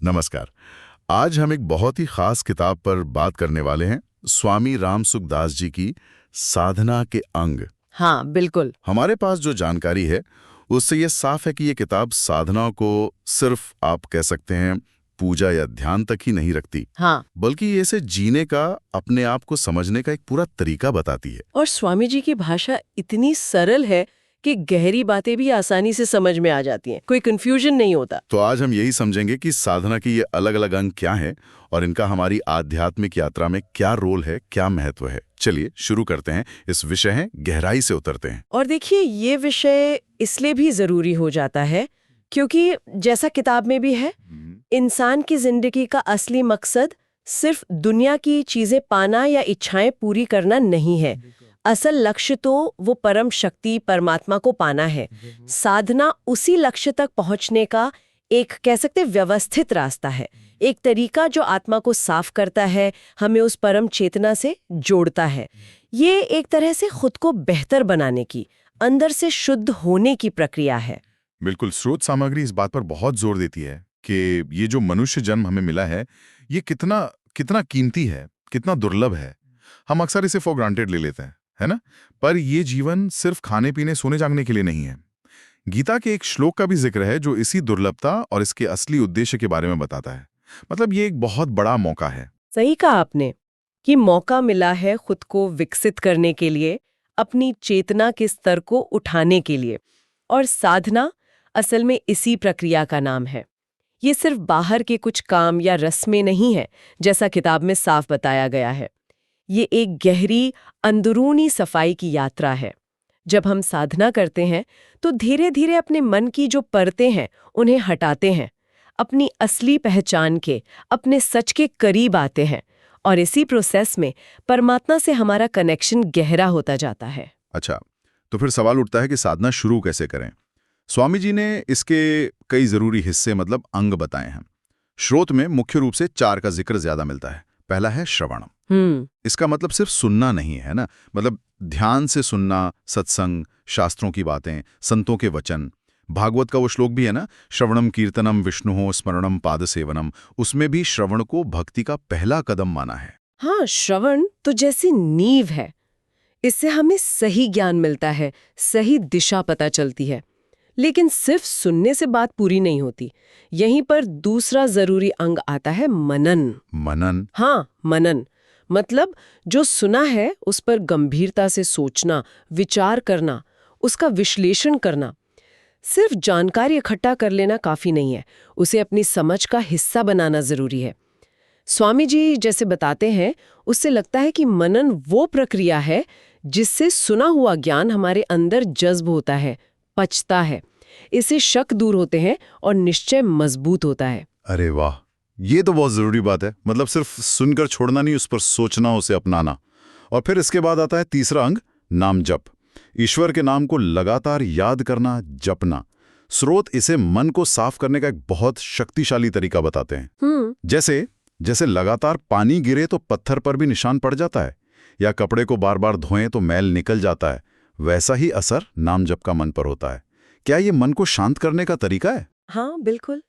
नमस्कार। आज हम एक बहुत ही खास किताब पर बात करने वाले हैं, स्वामी राम सुखदास जी की साधना के अंग। हाँ, बिल्कुल। हमारे पास जो जानकारी है उससे ये साफ है कि ये किताब साधना को सिर्फ आप कह सकते हैं पूजा या ध्यान तक ही नहीं रखती, हाँ, बल्कि ये इसे जीने का, अपने आप को समझने का एक पूरा तरीका बताती है। और स्वामी जी की भाषा इतनी सरल है कि गहरी बातें भी आसानी से समझ में आ जाती हैं। कोई कंफ्यूजन नहीं होता। तो आज हम यही समझेंगे कि साधना की ये अलग अलग अंग क्या हैं और इनका हमारी आध्यात्मिक यात्रा में क्या रोल है, क्या महत्व है। चलिए शुरू करते हैं। इस विषय है, गहराई से उतरते हैं। और देखिए, ये विषय इसलिए भी जरूरी हो जाता है क्योंकि जैसा किताब में भी है, इंसान की जिंदगी का असली मकसद सिर्फ दुनिया की चीजें पाना या इच्छाएं पूरी करना नहीं है। असल लक्ष्य तो वो परम शक्ति परमात्मा को पाना है। साधना उसी लक्ष्य तक पहुंचने का एक, कह सकते, व्यवस्थित रास्ता है। एक तरीका जो आत्मा को साफ करता है, हमें उस परम चेतना से जोड़ता है। ये एक तरह से खुद को बेहतर बनाने की, अंदर से शुद्ध होने की प्रक्रिया है। बिल्कुल। स्रोत सामग्री इस बात पर बहुत जोर देती है कि ये जो मनुष्य जन्म हमें मिला है, ये कितना कितना कीमती है, कितना दुर्लभ है। हम अक्सर इसे फॉर ग्रांटेड ले लेते हैं, है ना? पर ये जीवन सिर्फ खाने पीने सोने जागने के लिए नहीं है। गीता के एक श्लोक का भी जिक्र है जो इसी दुर्लभता और इसके असली उद्देश्य के बारे में बताता है। मतलब ये एक बहुत बड़ा मौका है। सही कहा आपने कि मौका मिला है खुद को विकसित करने के लिए, अपनी चेतना के स्तर को उठाने के लिए। और साधना असल में इसी प्रक्रिया का नाम है। ये सिर्फ बाहर के कुछ काम या रस्में नहीं है, जैसा किताब में साफ बताया गया है। ये एक गहरी अंदरूनी सफाई की यात्रा है। जब हम साधना करते हैं तो धीरे धीरे अपने मन की जो परतें हैं उन्हें हटाते हैं, अपनी असली पहचान के, अपने सच के करीब आते हैं, और इसी प्रोसेस में परमात्मा से हमारा कनेक्शन गहरा होता जाता है। अच्छा, तो फिर सवाल उठता है कि साधना शुरू कैसे करें। स्वामी जी ने इसके कई जरूरी हिस्से, मतलब अंग बताए हैं। श्रोत में मुख्य रूप से 4 का जिक्र ज्यादा मिलता है। पहला है श्रवण। इसका मतलब सिर्फ सुनना नहीं है ना, मतलब ध्यान से सुनना, सत्संग, शास्त्रों की बातें, संतों के वचन। भागवत का वो श्लोक भी है ना, श्रवणम कीर्तनम विष्णुः स्मरणम पाद सेवनम, उसमें भी श्रवण को भक्ति का पहला कदम माना है। हाँ, श्रवण तो जैसी नींव है। इससे हमें सही ज्ञान मिलता है, सही दिशा पता चलती है। लेकिन सिर्फ सुनने से बात पूरी नहीं होती। यहीं पर दूसरा जरूरी अंग आता है, मनन। मनन? हाँ, मनन मतलब जो सुना है उस पर गंभीरता से सोचना, विचार करना, उसका विश्लेषण करना। सिर्फ जानकारी इकट्ठा कर लेना काफी नहीं है, उसे अपनी समझ का हिस्सा बनाना जरूरी है। स्वामी जी जैसे बताते हैं, उससे लगता है कि मनन वो प्रक्रिया है जिससे सुना हुआ ज्ञान हमारे अंदर जज्ब होता है, पचता है। इससे शक दूर होते हैं और निश्चय मजबूत होता है। अरे वाह, ये तो बहुत जरूरी बात है। मतलब सिर्फ सुनकर छोड़ना नहीं, उस पर सोचना, उसे अपनाना। और फिर इसके बाद आता है तीसरा अंग, नाम जप। ईश्वर के नाम को लगातार याद करना, जपना। स्रोत इसे मन को साफ करने का एक बहुत शक्तिशाली तरीका बताते हैं। जैसे जैसे लगातार पानी गिरे तो पत्थर पर भी निशान पड़ जाता है, या कपड़े को बार बार धोएं तो मैल निकल जाता है, वैसा ही असर नाम जप का मन पर होता है। क्या ये मन को शांत करने का तरीका है? हाँ, बिल्कुल।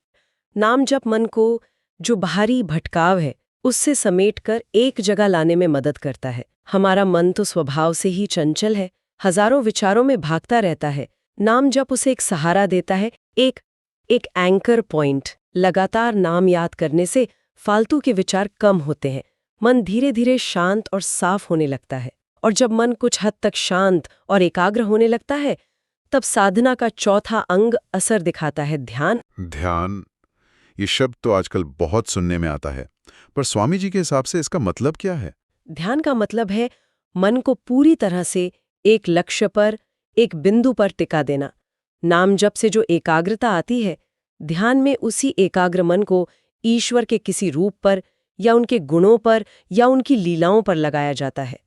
नाम जप मन को, जो बाहरी भटकाव है, उससे समेटकर एक जगह लाने में मदद करता है। हमारा मन तो स्वभाव से ही चंचल है, हजारों विचारों में भागता रहता है। नाम जप उसे एक सहारा देता है, एक एंकर पॉइंट। लगातार नाम याद करने से फालतू के विचार कम होते हैं, मन धीरे धीरे शांत और साफ होने लगता है। और जब मन कुछ हद तक शांत और एकाग्र होने लगता है, तब साधना का चौथा अंग असर दिखाता है, ध्यान। ध्यान, ये शब्द तो आजकल बहुत सुनने में आता है, पर स्वामी जी के हिसाब से इसका मतलब क्या है? ध्यान का मतलब है मन को पूरी तरह से एक लक्ष्य पर, एक बिंदु पर टिका देना। नाम जप से जो एकाग्रता आती है, ध्यान में उसी एकाग्र मन को ईश्वर के किसी रूप पर, या उनके गुणों पर, या उनकी लीलाओं पर लगाया जाता है।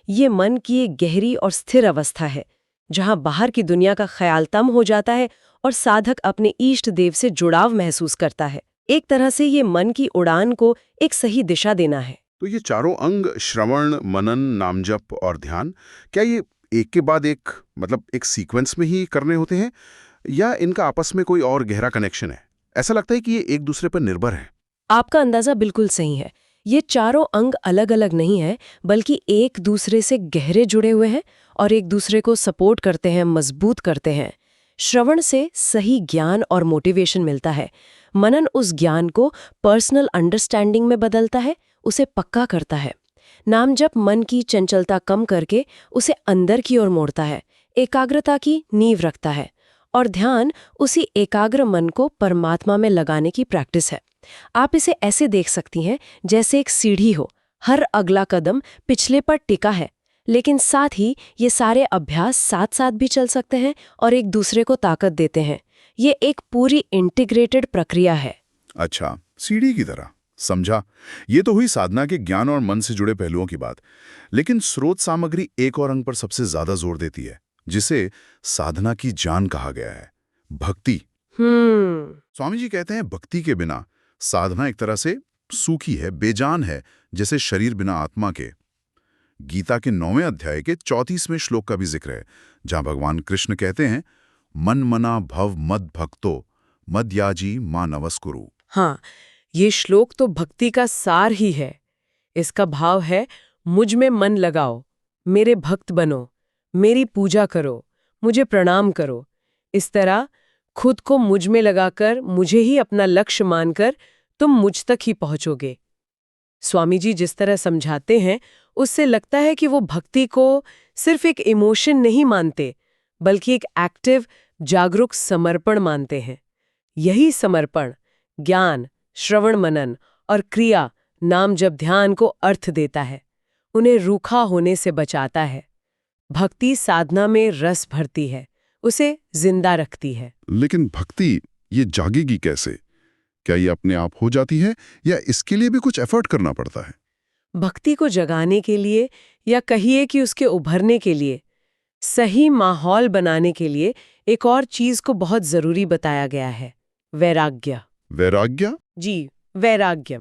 ये मन की एक गहरी और स्थिर अवस्था है, जहां बाहर की दुनिया का ख्याल तम हो जाता है और साधक अपने इष्ट देव से जुड़ाव महसूस करता है। एक तरह से ये मन की उड़ान को एक सही दिशा देना है। तो ये चारों अंग, श्रवण, मनन, नामजप और ध्यान, क्या ये एक के बाद एक, मतलब एक सीक्वेंस में ही करने होते हैं, या इनका आपस में कोई और गहरा कनेक्शन है? ऐसा लगता है कि ये एक दूसरे पर निर्भर है। आपका अंदाजा बिल्कुल सही है। ये चारों अंग अलग अलग नहीं है, बल्कि एक दूसरे से गहरे जुड़े हुए हैं और एक दूसरे को सपोर्ट करते हैं, मजबूत करते हैं। श्रवण से सही ज्ञान और मोटिवेशन मिलता है। मनन उस ज्ञान को पर्सनल अंडरस्टैंडिंग में बदलता है, उसे पक्का करता है। नाम जप मन की चंचलता कम करके उसे अंदर की ओर मोड़ता है, एकाग्रता की नींव रखता है। और ध्यान उसी एकाग्र मन को परमात्मा में लगाने की प्रैक्टिस है। आप इसे ऐसे देख सकती हैं जैसे एक सीढ़ी हो, हर अगला कदम पिछले पर टिका है, लेकिन साथ ही ये सारे अभ्यास साथ साथ भी चल सकते हैं और एक दूसरे को ताकत देते हैं। ये एक पूरी इंटीग्रेटेड प्रक्रिया है। अच्छा, सीढ़ी की तरह, समझा। ये तो हुई साधना के ज्ञान और मन से जुड़े पहलुओं की बात। लेकिन स्रोत सामग्री एक और अंग पर सबसे ज्यादा जोर देती है, जिसे साधना की जान कहा गया है, भक्ति। स्वामी जी कहते हैं भक्ति के बिना साधना एक तरह से सूखी है, बेजान है, जैसे शरीर बिना आत्मा के। गीता के 9वें अध्याय के 34वें श्लोक का भी जिक्र है, जहां भगवान कृष्ण कहते हैं, मन मना भव मद भक्तो मद्याजी मा नवस्कुरु। हाँ, ये श्लोक तो भक्ति का सार ही है। इसका भाव है, मुझ में मन लगाओ, मेरे भक्त बनो, मेरी पूजा करो, मुझे प्रणाम करो। इस तरह खुद को मुझ में लगाकर, मुझे ही अपना लक्ष्य मानकर तुम मुझ तक ही पहुंचोगे। स्वामी जी जिस तरह समझाते हैं, उससे लगता है कि वो भक्ति को सिर्फ एक इमोशन नहीं मानते, बल्कि एक एक्टिव, जागरूक समर्पण मानते हैं। यही समर्पण ज्ञान, श्रवण मनन और क्रिया, नाम जप ध्यान को अर्थ देता है, उन्हें रूखा होने से बचाता है। भक्ति साधना में रस भरती है, उसे जिंदा रखती है। लेकिन भक्ति ये जागेगी कैसे? क्या ये अपने आप हो जाती है या इसके लिए भी कुछ एफर्ट करना पड़ता है? भक्ति को जगाने के लिए, या कहिए कि उसके उभरने के लिए, सही माहौल बनाने के लिए एक और चीज को बहुत जरूरी बताया गया है, वैराग्य। वैराग्य? जी, वैराग्य।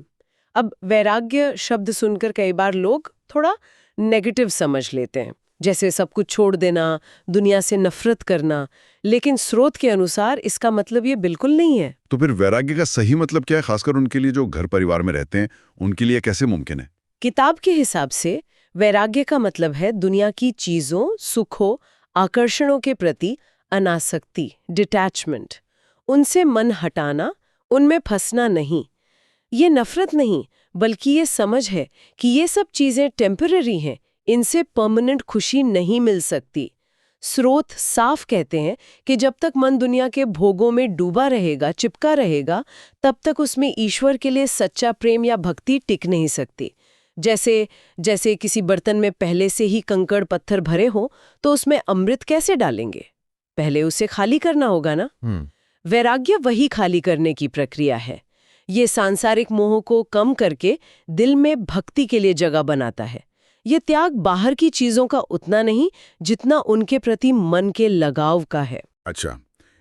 अब वैराग्य शब्द सुनकर कई बार लोग थोड़ा नेगेटिव समझ लेते हैं, जैसे सब कुछ छोड़ देना, दुनिया से नफरत करना। लेकिन स्रोत के अनुसार इसका मतलब ये बिल्कुल नहीं है। तो फिर वैराग्य का सही मतलब क्या है, खासकर उनके लिए जो घर परिवार में रहते हैं, उनके लिए कैसे मुमकिन है? किताब के हिसाब से वैराग्य का मतलब है दुनिया की चीजों, सुखों, आकर्षणों के प्रति अनासक्ति, डिटैचमेंट। उनसे मन हटाना, उनमें फंसना नहीं। ये नफरत नहीं, बल्कि ये समझ है कि ये सब चीजें टेम्पररी हैं, इनसे परमानेंट खुशी नहीं मिल सकती। स्रोत साफ कहते हैं कि जब तक मन दुनिया के भोगों में डूबा रहेगा, चिपका रहेगा, तब तक उसमें ईश्वर के लिए सच्चा प्रेम या भक्ति टिक नहीं सकती। जैसे किसी बर्तन में पहले से ही कंकड़ पत्थर भरे हो, तो उसमें अमृत कैसे डालेंगे? पहले उसे खाली करना होगा ना। वैराग्य वही खाली करने की प्रक्रिया है। ये सांसारिक मोह को कम करके दिल में भक्ति के लिए जगह बनाता है। ये त्याग बाहर की चीजों का उतना नहीं, जितना उनके प्रति मन के लगाव का है। अच्छा,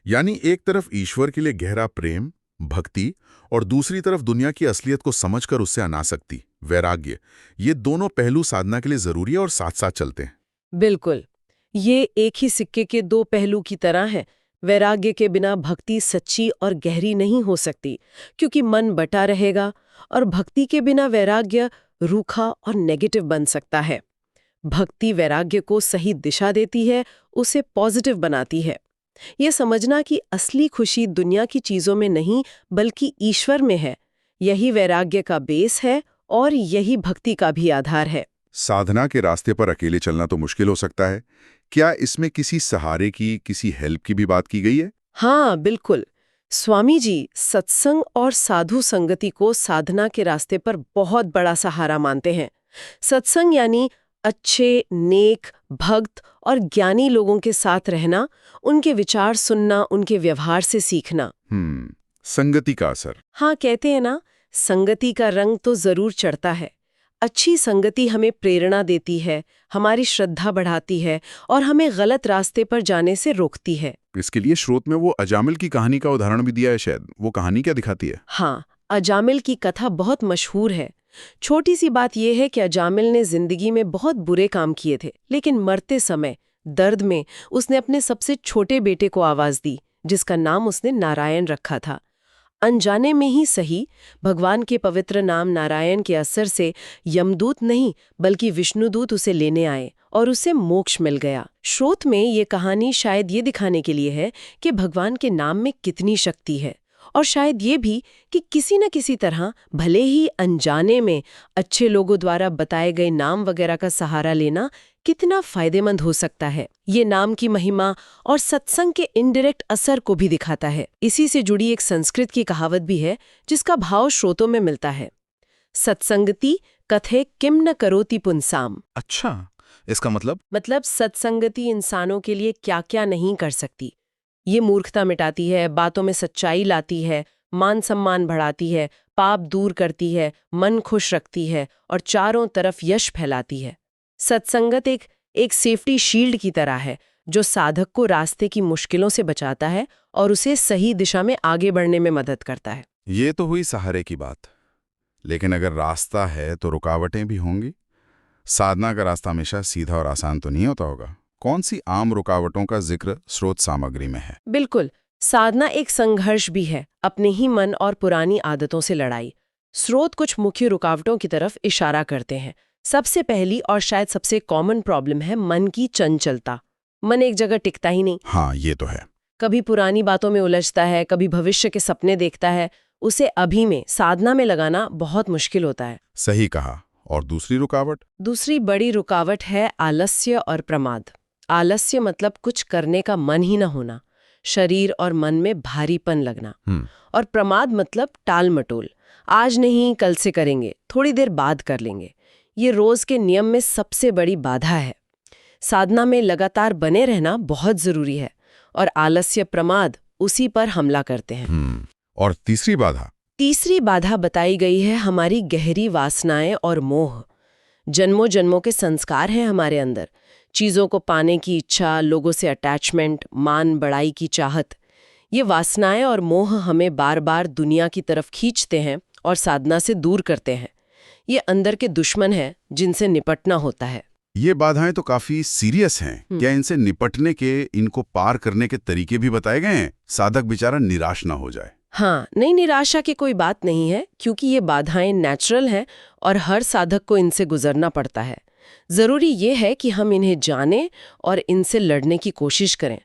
यानी एक तरफ ईश्वर के लिए गहरा प्रेम, भक्ति, और दूसरी तरफ दुनिया की असलियत को समझकर उससे अनासक्ति, वैराग्य। ये दोनों पहलू साधना के लिए जरूरी है और साथ साथ चलते हैं। बिल्कुल, ये एक ही सिक्के के दो पहलू की तरह है। वैराग्य के बिना भक्ति सच्ची और गहरी नहीं हो सकती, क्योंकि मन बटा रहेगा, और भक्ति के बिना वैराग्य रूखा और नेगेटिव बन सकता है। भक्ति वैराग्य को सही दिशा देती है, उसे पॉजिटिव बनाती है। ये समझना कि असली खुशी दुनिया की चीजों में नहीं, बल्कि ईश्वर में है, यही वैराग्य का बेस है और यही भक्ति का भी आधार है। साधना के रास्ते पर अकेले चलना तो मुश्किल हो सकता है। क्या इसमें किसी सहारे की, किसी हेल्प की भी बात की गई है? हाँ, बिल्कुल। स्वामी जी सत्संग और साधु संगति को साधना के रास्ते पर बहुत बड़ा सहारा मानते हैं। सत्संग यानी अच्छे, नेक, भक्त और ज्ञानी लोगों के साथ रहना, उनके विचार सुनना, उनके व्यवहार से सीखना। संगति का असर। हाँ, कहते हैं ना, संगति का रंग तो जरूर चढ़ता है। अच्छी संगति हमें प्रेरणा देती है, हमारी श्रद्धा बढ़ाती है और हमें गलत रास्ते पर जाने से रोकती है। इसके लिए स्रोत में वो अजामिल की कहानी का उदाहरण भी दिया है शायद। वो कहानी क्या दिखाती है? हाँ, अजामिल की कथा बहुत मशहूर है। छोटी सी बात यह है कि अजामिल ने जिंदगी में बहुत बुरे काम किए थे, लेकिन मरते समय दर्द में उसने अपने सबसे छोटे बेटे को आवाज दी, जिसका नाम उसने नारायण रखा था। अनजाने में ही सही, भगवान के पवित्र नाम नारायण के असर से यमदूत नहीं बल्कि विष्णुदूत उसे लेने आए और उसे मोक्ष मिल गया। स्रोत में ये कहानी शायद ये दिखाने के लिए है कि भगवान के नाम में कितनी शक्ति है, और शायद ये भी कि किसी न किसी तरह भले ही अनजाने में अच्छे लोगों द्वारा बताए गए नाम वगैरह का सहारा लेना कितना फायदेमंद हो सकता है। ये नाम की महिमा और सत्संग के इनडायरेक्ट असर को भी दिखाता है। इसी से जुड़ी एक संस्कृत की कहावत भी है जिसका भाव श्रोतों में मिलता है, सत्संगति कथे किम न करोति पुंसाम। अच्छा, इसका मतलब सत्संगति इंसानों के लिए क्या क्या नहीं कर सकती। ये मूर्खता मिटाती है, बातों में सच्चाई लाती है, मान सम्मान बढ़ाती है, पाप दूर करती है, मन खुश रखती है और चारों तरफ यश फैलाती है। सत्संगत एक सेफ्टी शील्ड की तरह है जो साधक को रास्ते की मुश्किलों से बचाता है और उसे सही दिशा में आगे बढ़ने में मदद करता है। ये तो हुई सहारे की बात, लेकिन अगर रास्ता है तो रुकावटें भी होंगी। साधना का रास्ता हमेशा सीधा और आसान तो नहीं होता होगा। कौन सी आम रुकावटों का जिक्र स्रोत सामग्री में है? बिल्कुल, साधना एक संघर्ष भी है, अपने ही मन और पुरानी आदतों से लड़ाई। स्रोत कुछ मुख्य रुकावटों की तरफ इशारा करते हैं। सबसे पहली और शायद सबसे कॉमन प्रॉब्लम है मन की चंचलता। मन एक जगह टिकता ही नहीं। हाँ, ये तो है। कभी पुरानी बातों में उलझता है, कभी भविष्य के सपने देखता है। उसे अभी में साधना में लगाना बहुत मुश्किल होता है। सही कहा। और दूसरी रुकावट? दूसरी बड़ी रुकावट है आलस्य और प्रमाद। आलस्य मतलब कुछ करने का मन ही न होना, शरीर और मन में भारीपन लगना। और प्रमाद मतलब टाल मटोल, आज नहीं कल से करेंगे, थोड़ी देर बाद कर लेंगे। ये रोज के नियम में सबसे बड़ी बाधा है। साधना में लगातार बने रहना बहुत जरूरी है और आलस्य प्रमाद उसी पर हमला करते हैं। और तीसरी बाधा? तीसरी बाधा बताई गई है हमारी गहरी वासनाएं और मोह। जन्मों जन्मों के संस्कार हैं हमारे अंदर, चीजों को पाने की इच्छा, लोगों से अटैचमेंट, मान बढ़ाई की चाहत। ये वासनाएं और मोह हमें बार बार दुनिया की तरफ खींचते हैं और साधना से दूर करते हैं। ये अंदर के दुश्मन हैं जिनसे निपटना होता है। ये बाधाएं तो काफी सीरियस हैं। क्या इनसे निपटने के, इनको पार करने के तरीके भी बताए गए हैं? साधक बेचारा निराश ना हो जाए। हाँ, नहीं, निराशा की कोई बात नहीं है, क्योंकि ये बाधाएं नेचुरल हैं और हर साधक को इनसे गुजरना पड़ता है। जरूरी ये है कि हम इन्हें जानें और इनसे लड़ने की कोशिश करें।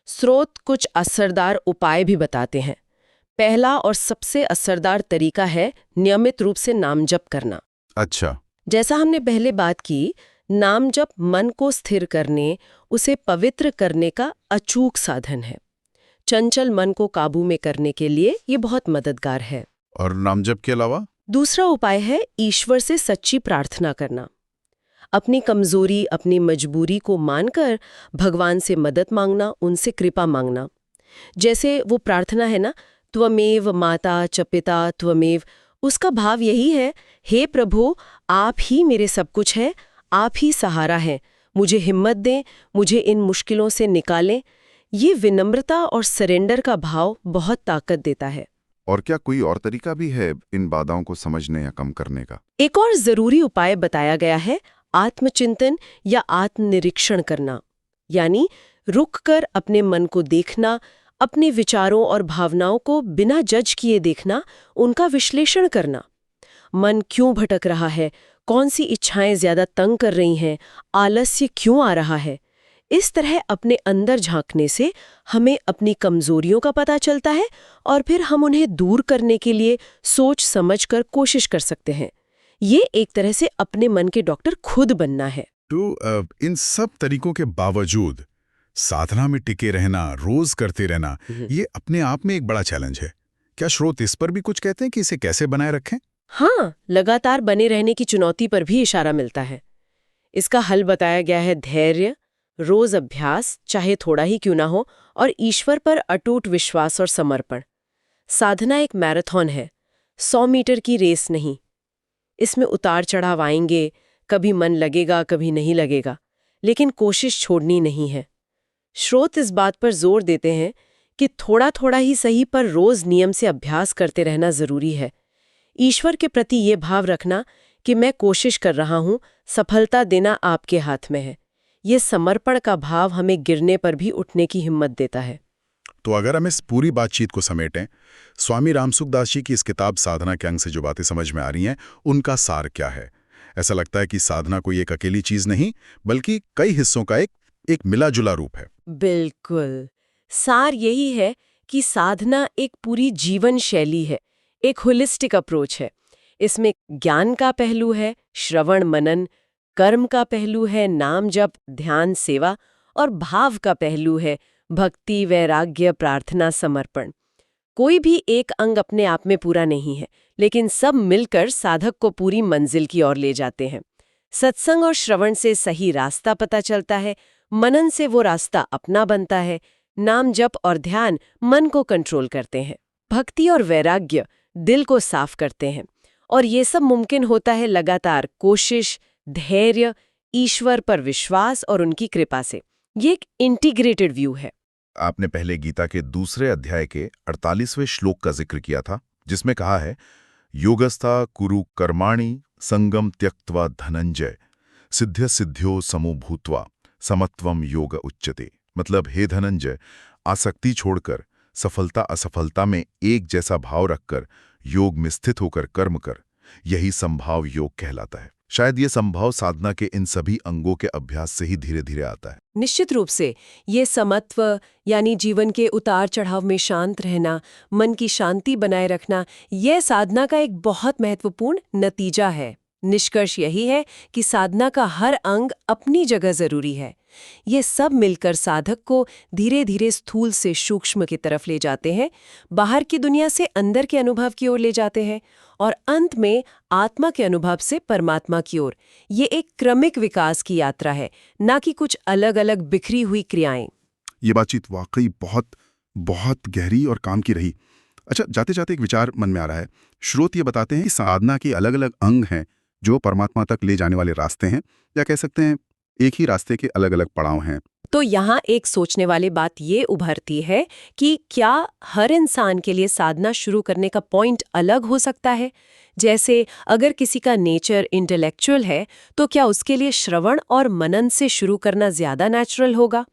स्रोत कुछ असरदार उपाय भी बताते हैं। पहला और सबसे असरदार तरीका है नियमित रूप से नाम जप करना। अच्छा। जैसा हमने पहले बात की, नाम जप मन को स्थिर करने, उसे पवित्र करने का अचूक साधन है। चंचल मन को काबू में करने के लिए ये बहुत मददगार है। और नाम जप के अलावा? दूसरा उपाय है ईश्वर से सच्ची प्रार्थना करना। अपनी कमजोरी, अपनी मजबूरी को मानकर भगवान से मदद मांगना, उनसे कृपा मांगना। जैसे वो प्रार्थना है ना, त्वमेव माता च पिता त्वमेव, उसका भाव यही है, हे प्रभु, आप ही मेरे सब कुछ है, आप ही सहारा है, मुझे हिम्मत दें, मुझे इन मुश्किलों से निकालें। ये विनम्रता और सरेंडर का भाव बहुत ताकत देता है। और क्या कोई और तरीका भी है इन बाधाओं को समझने या कम करने का? एक और जरूरी उपाय बताया गया है, आत्मचिंतन या आत्मनिरीक्षण करना। यानी रुककर अपने मन को देखना, अपने विचारों और भावनाओं को बिना जज किए देखना, उनका विश्लेषण करना। मन क्यों भटक रहा है, कौन सी इच्छाएं ज्यादा तंग कर रही हैं, आलस्य क्यों आ रहा है। इस तरह अपने अंदर झांकने से हमें अपनी कमजोरियों का पता चलता है और फिर हम उन्हें दूर करने के लिए सोच समझकर कोशिश कर सकते हैं। ये एक तरह से अपने मन के डॉक्टर खुद बनना है। तो इन सब तरीकों के बावजूद साधना में टिके रहना, रोज करते रहना, ये अपने आप में एक बड़ा चैलेंज है। क्या स्रोत इस पर भी कुछ कहते हैं कि इसे कैसे बनाए रखें? हाँ, लगातार बने रहने की चुनौती पर भी इशारा मिलता है। इसका हल बताया गया है धैर्य, रोज अभ्यास, चाहे थोड़ा ही क्यों ना हो, और ईश्वर पर अटूट विश्वास और समर्पण। साधना एक मैराथन है, 100 मीटर की रेस नहीं। इसमें उतार चढ़ाव आएंगे, कभी मन लगेगा, कभी नहीं लगेगा, लेकिन कोशिश छोड़नी नहीं है। स्रोत इस बात पर जोर देते हैं कि थोड़ा थोड़ा ही सही पर रोज नियम से अभ्यास करते रहना जरूरी है। ईश्वर के प्रति ये भाव रखना कि मैं कोशिश कर रहा हूं, सफलता देना आपके हाथ में है। ये समर्पण का भाव हमें गिरने पर भी उठने की हिम्मत देता है। तो अगर हम इस पूरी बातचीत को समेटें, स्वामी रामसुखदास जी की इस किताब साधना के अंग से जो बातें समझ में आ रही हैं, उनका सार क्या है? ऐसा लगता है कि साधना कोई एक अकेली चीज नहीं, बल्कि कई हिस्सों का एक मिला-जुला रूप है। बिल्कुल। सार यही है कि साधना एक पूरी जीवन शैली है, एक होलिस्टिक अप्रोच है। इसमें ज्ञान का पहलू है, श्रवण मनन, कर्म का पहलू है, नाम जप, ध्यान, सेवा, और भाव का पहलू है, भक्ति, वैराग्य, प्रार्थना, समर्पण। कोई भी एक अंग अपने आप में पूरा नहीं है, लेकिन सब मिलकर साधक को पूरी मंजिल की ओर ले जाते हैं। सत्संग और श्रवण से सही रास्ता पता चलता है, मनन से वो रास्ता अपना बनता है, नाम जप और ध्यान मन को कंट्रोल करते हैं, भक्ति और वैराग्य दिल को साफ करते हैं। और ये सब मुमकिन होता है लगातार कोशिश, धैर्य, ईश्वर पर विश्वास और उनकी कृपा से। ये एक इंटीग्रेटेड व्यू है। आपने पहले गीता के दूसरे अध्याय के 48वें श्लोक का जिक्र किया था, जिसमें कहा है, योगस्था कुरु कर्माणि संगम त्यक्त्वा धनंजय सिद्ध्य सिद्ध्यो समो भूत्वा समत्वम योग उच्यते। मतलब, हे धनंजय, आसक्ति छोड़कर, सफलता असफलता में एक जैसा भाव रखकर, योग में स्थित होकर कर्म कर, यही संभाव योग कहलाता है। शायद ये संभाव साधना के इन सभी अंगों के अभ्यास से ही धीरे धीरे आता है। निश्चित रूप से ये समत्व, यानी जीवन के उतार चढ़ाव में शांत रहना, मन की शांति बनाए रखना, यह साधना का एक बहुत महत्वपूर्ण नतीजा है। निष्कर्ष यही है कि साधना का हर अंग अपनी जगह जरूरी है। ये सब मिलकर साधक को धीरे धीरे स्थूल से सूक्ष्म की तरफ ले जाते हैं, बाहर की दुनिया से अंदर के अनुभव की ओर ले जाते हैं, और अंत में आत्मा के अनुभव से परमात्मा की ओर। ये एक क्रमिक विकास की यात्रा है, ना कि कुछ अलग अलग बिखरी हुई क्रियाएं। ये बातचीत वाकई बहुत बहुत गहरी और काम की रही। अच्छा, जाते जाते एक विचार मन में आ रहा है। स्रोत ये बताते हैं कि साधना के अलग अलग अंग हैं जो परमात्मा तक ले जाने वाले रास्ते हैं, या कह सकते हैं एक ही रास्ते के अलग अलग पड़ाव हैं। तो यहाँ एक सोचने वाली बात ये उभरती है कि क्या हर इंसान के लिए साधना शुरू करने का पॉइंट अलग हो सकता है? जैसे अगर किसी का नेचर इंटेलेक्चुअल है, तो क्या उसके लिए श्रवण और मनन से शुरू करना ज्यादा नेचुरल होगा?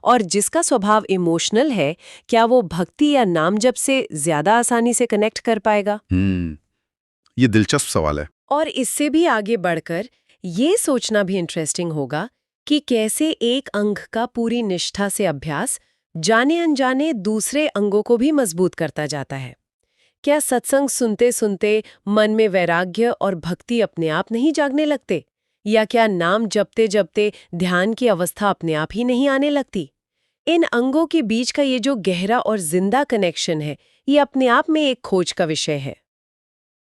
और जिसका स्वभाव इमोशनल है, क्या वो भक्ति या नाम जप से ज्यादा आसानी से कनेक्ट कर पाएगा? ये दिलचस्प सवाल है। और इससे भी आगे बढ़कर ये सोचना भी इंटरेस्टिंग होगा कि कैसे एक अंग का पूरी निष्ठा से अभ्यास जाने अनजाने दूसरे अंगों को भी मजबूत करता जाता है। क्या सत्संग सुनते सुनते मन में वैराग्य और भक्ति अपने आप नहीं जागने लगते? या क्या नाम जपते जपते ध्यान की अवस्था अपने आप ही नहीं आने लगती? इन अंगों के बीच का ये जो गहरा और जिंदा कनेक्शन है, ये अपने आप में एक खोज का विषय है।